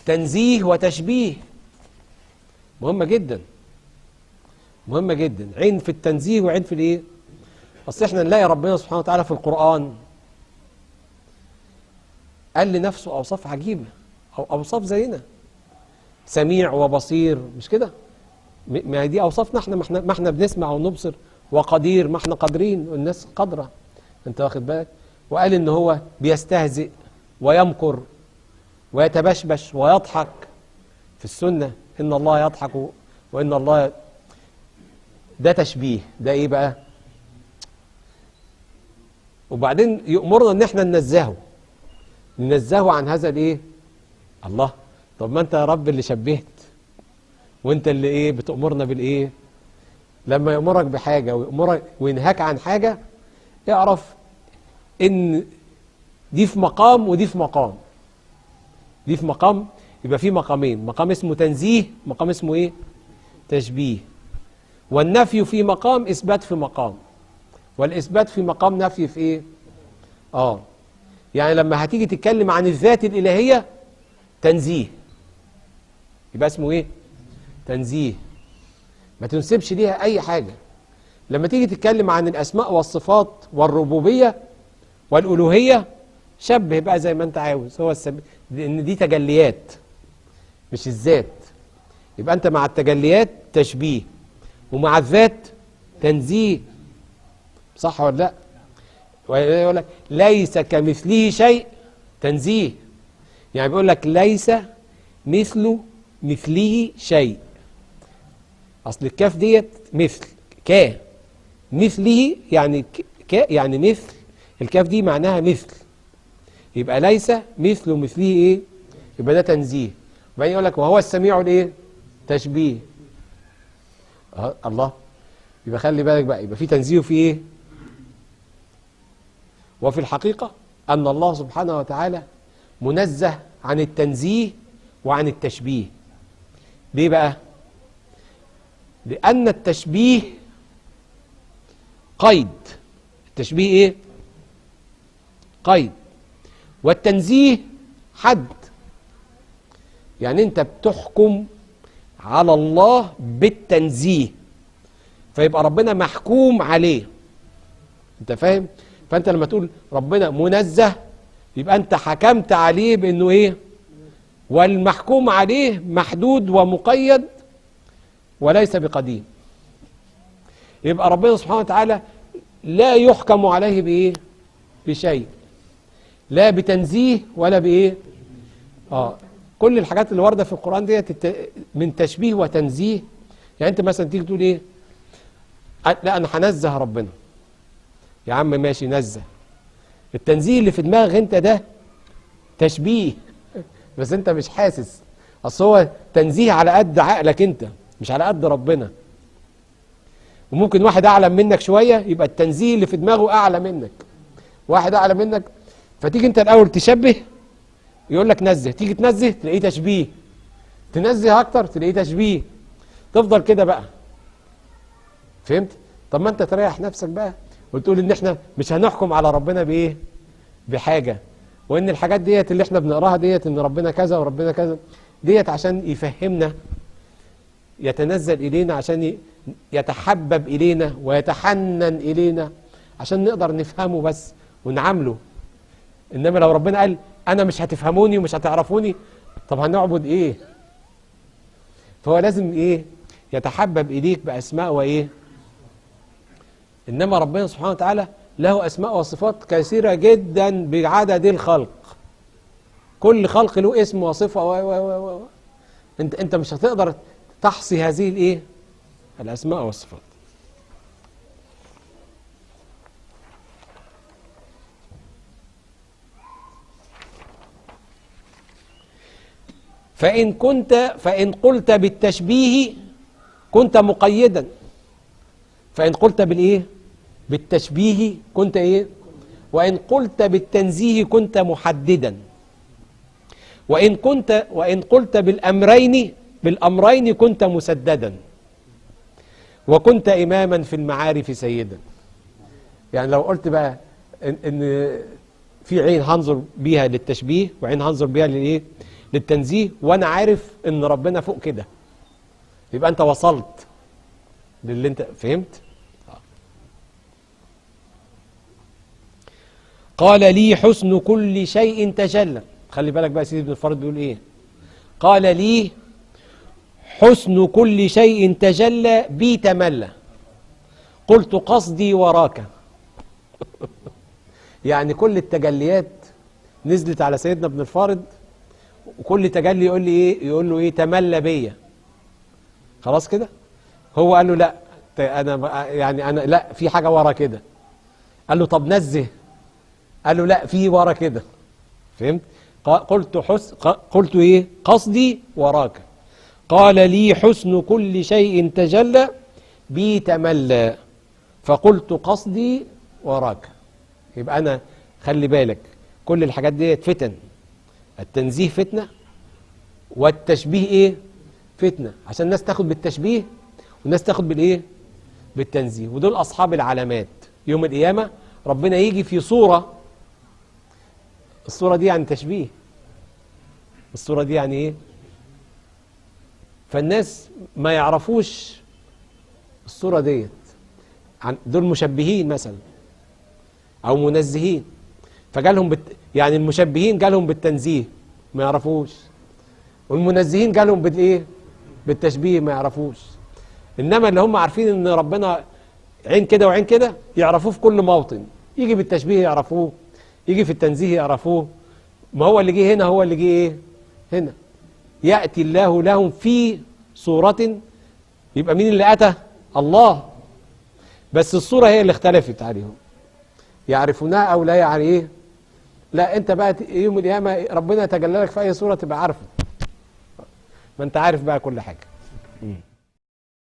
تنزيه وتشبيه، مهمة جدا، مهمة جدا. عين في التنزيه وعين في الايه؟ اصل احنا نلاقي ربنا سبحانه وتعالى في القرآن قال لنفسه اوصاف عجيبة او اوصاف زينا، سميع وبصير، مش كده؟ ما دي اوصافنا احنا، ما احنا بنسمع ونبصر، وقدير، ما احنا قادرين والناس قادرة، انت واخد بالك؟ وقال ان هو بيستهزئ ويمكر ويتبشبش ويضحك في السنة، ان الله يضحك وان الله، ده تشبيه، ده ايه بقى؟ وبعدين يأمرنا ان احنا ننزهه عن هذا الايه؟ الله. طب ما انت يا رب اللي شبهت، وانت اللي ايه بتأمرنا بالايه؟ لما يأمرك بحاجة ويأمرك وينهاك عن حاجة، اعرف ان دي في مقام ودي في مقام، دي في مقام، يبقى في مقامين، مقام اسمه تنزيه، مقام اسمه ايه؟ تشبيه. والنفي في مقام، اثبات في مقام، والاثبات في مقام نفي في ايه؟ يعني لما هتيجي تتكلم عن الذات الالهيه تنزيه، يبقى اسمه ايه؟ تنزيه، ما تنسبش ليها اي حاجه. لما تيجي تتكلم عن الاسماء والصفات والربوبيه والالوهيه شبه بقى زي ما انت عاوز، هو لان دي تجليات مش الذات، يبقى انت مع التجليات تشبيه، ومع الذات تنزيه، صح ولا لا؟ ويقول لك ليس كمثله شيء، تنزيه، يعني بيقول لك ليس مثله شيء، اصل الكاف ديت مثل، مثله يعني يعني مثل، الكاف دي معناها مثل، يبقى ليس مثله ايه؟ يبقى ده تنزيه. وبعدين يقول لك وهو السميع الايه؟ تشبيه. الله، يبقى خلي بالك بقى، يبقى في تنزيه وفي ايه؟ وفي الحقيقة أن الله سبحانه وتعالى منزه عن التنزيه وعن التشبيه. ليه بقى؟ لأن التشبيه قيد، التشبيه ايه؟ قيد، والتنزيه حد، يعني انت بتحكم على الله بالتنزيه، فيبقى ربنا محكوم عليه، انت فاهم؟ فانت لما تقول ربنا منزه يبقى انت حكمت عليه بانه ايه؟ والمحكوم عليه محدود ومقيد وليس بقديم. يبقى ربنا سبحانه وتعالى لا يحكم عليه بايه؟ بشيء، لا بتنزيه ولا بايه؟ كل الحاجات اللي وارده في القرآن ديت من تشبيه وتنزيه. يعني انت مثلا تيجي تقول ايه؟ لا انا هنزه ربنا، يا عم ماشي نزه، التنزيه اللي في دماغك انت ده تشبيه، بس انت مش حاسس، اصل هو تنزيه على قد عقلك انت، مش على قد ربنا. وممكن واحد اعلم منك شويه يبقى التنزيه اللي في دماغه اعلى منك، واحد اعلى منك، فتيجي انت الاول تشبه يقول لك نزه، تيجي تنزه تلاقيه تشبيه، تنزه اكتر تلاقيه تشبيه، تفضل كده بقى. فهمت؟ طب ما انت تريح نفسك بقى وتقول ان احنا مش هنحكم على ربنا بايه؟ بحاجه، وان الحاجات ديت اللي احنا بنقراها ديت ان ربنا كذا وربنا كذا ديت عشان يفهمنا، يتنزل الينا عشان يتحبب الينا ويتحنن الينا عشان نقدر نفهمه بس ونعامله. انما لو ربنا قال انا مش هتفهموني ومش هتعرفوني، طب هنعبد ايه؟ فهو لازم ايه؟ يتحبب اليك باسماء وايه؟ انما ربنا سبحانه وتعالى له اسماء وصفات كثيره جدا بعدد الخلق، كل خلق له اسم وصفه انت مش هتقدر تحصي هذه الايه؟ الاسماء والصفات. فإن قلت بالتشبيه كنت مقيدا، فإن قلت بالإيه؟ بالتشبيه كنت إيه؟ وإن قلت بالتنزيه كنت محددا، وإن قلت بالأمرين كنت مسددا، وكنت إماما في المعارف سيدا. يعني لو قلت بقى إن في عين هنظر بيها للتشبيه وعين هنظر بيها للإيه؟ للتنزيه وانا عارف ان ربنا فوق كده، يبقى انت وصلت للي انت فهمت. قال لي حسن كل شيء تجلى. خلي بالك بقى سيدي ابن الفارض بيقول ايه. قال لي حسن كل شيء تجلى بي تملى، قلت قصدي وراك. يعني كل التجليات نزلت على سيدنا ابن الفارض، وكل تجلي يقول لي ايه، يقول له ايه، تملى بيا. خلاص كده. هو قال له لا، انا يعني انا لا، في حاجه ورا كده. قال له طب نزه. قال له لا، في ورا كده. فهمت؟ قلت ايه، قصدي وراك. قال لي حسن كل شيء تجلى بي تملى، فقلت قصدي وراك. يبقى انا خلي بالك كل الحاجات دي فتن. التنزيه فتنه، والتشبيه ايه، فتنه، عشان الناس تاخد بالتشبيه والناس تاخد بالايه، بالتنزيه. ودول اصحاب العلامات يوم القيامه. ربنا يجي في صوره، الصوره دي يعني تشبيه، الصوره دي يعني ايه، فالناس ما يعرفوش الصوره ديت. دول مشبهين مثلا او منزهين، فجالهم يعني المشبهين جالهم بالتنزيه ما يعرفوش، والمنزهين جالهم بالايه، بالتشبيه ما يعرفوش. انما اللي هم عارفين ان ربنا عين كده وعين كده يعرفوه في كل موطن، يجي بالتشبيه يعرفوه، يجي في التنزيه يعرفوه. ما هو اللي جه هنا هو اللي جه ايه، هنا. يأتي الله لهم في صورة، يبقى مين اللي أتى؟ الله. بس الصورة هي اللي اختلفت عليهم، يعرفونها أو لا يعني ايه. لا انت بقى يوم القيامة ربنا يتجلى لك في أي صورة تبقى عارفه، ما انت عارف بقى كل حاجة.